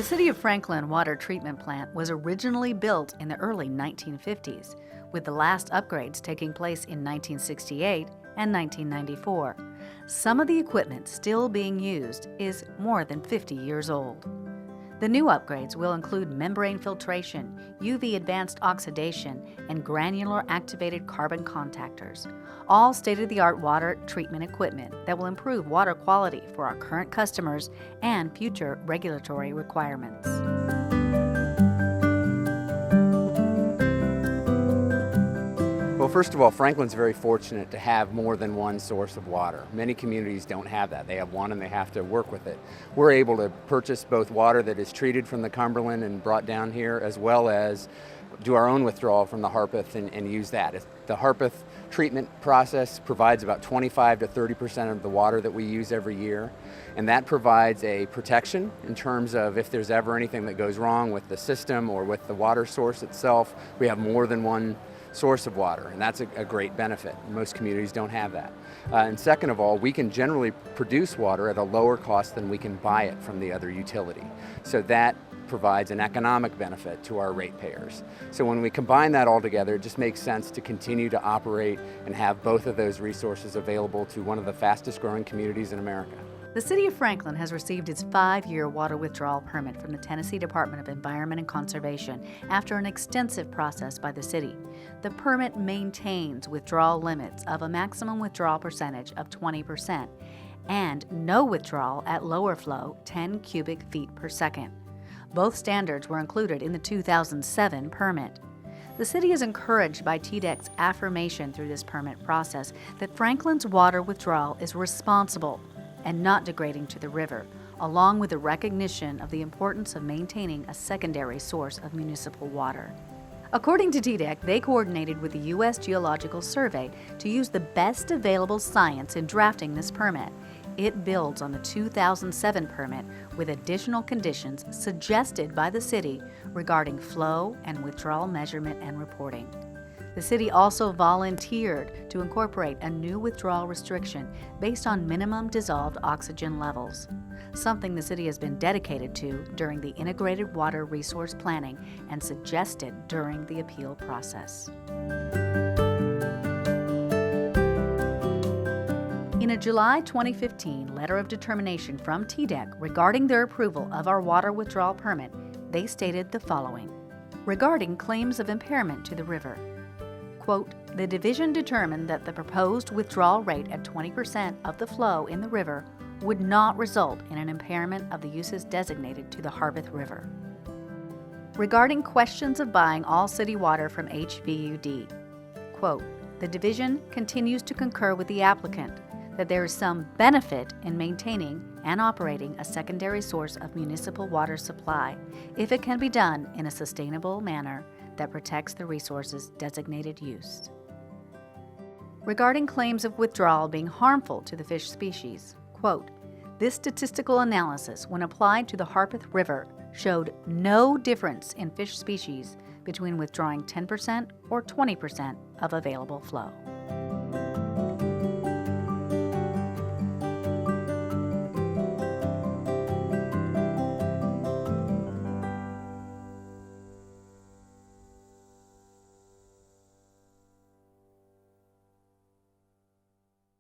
The City of Franklin Water Treatment Plant was originally built in the early 1950s, with the last upgrades taking place in 1968 and 1994. Some of the equipment still being used is more than 50 years old. The new upgrades will include membrane filtration, UV advanced oxidation, and granular activated carbon contactors, all state-of-the-art water treatment equipment that will improve water quality for our current customers and future regulatory requirements. Well, first of all, Franklin's very fortunate to have more than one source of water. Many communities don't have that. They have one and they have to work with it. We're able to purchase both water that is treated from the Cumberland and brought down here, as well as do our own withdrawal from the Harpeth and use that. The Harpeth treatment process provides about 25 to 30% of the water that we use every year, and that provides a protection in terms of if there's ever anything that goes wrong with the system or with the water source itself, we have more than one source of water, and that's a great benefit. Most communities don't have that. And second of all, we can generally produce water at a lower cost than we can buy it from the other utility. So that provides an economic benefit to our ratepayers. So when we combine that all together, it just makes sense to continue to operate and have both of those resources available to one of the fastest growing communities in America. The City of Franklin has received its 5-year water withdrawal permit from the Tennessee Department of Environment and Conservation after an extensive process by the city. The permit maintains withdrawal limits of a maximum withdrawal percentage of 20% and no withdrawal at lower flow 10 cubic feet per second. Both standards were included in the 2007 permit. The city is encouraged by TDEC's affirmation through this permit process that Franklin's water withdrawal is responsible and not degrading to the river, along with the recognition of the importance of maintaining a secondary source of municipal water. According to TDEC, they coordinated with the U.S. Geological Survey to use the best available science in drafting this permit. It builds on the 2007 permit with additional conditions suggested by the city regarding flow and withdrawal measurement and reporting. The city also volunteered to incorporate a new withdrawal restriction based on minimum dissolved oxygen levels, something the city has been dedicated to during the integrated water resource planning and suggested during the appeal process. In a July 2015 letter of determination from TDEC regarding their approval of our water withdrawal permit, they stated the following. Regarding claims of impairment to the river, quote, the division determined that the proposed withdrawal rate at 20% of the flow in the river would not result in an impairment of the uses designated to the Harpeth River. Regarding questions of buying all city water from HVUD, quote, the division continues to concur with the applicant that there is some benefit in maintaining and operating a secondary source of municipal water supply if it can be done in a sustainable manner that protects the resource's designated use. Regarding claims of withdrawal being harmful to the fish species, quote, this statistical analysis, when applied to the Harpeth River, showed no difference in fish species between withdrawing 10% or 20% of available flow.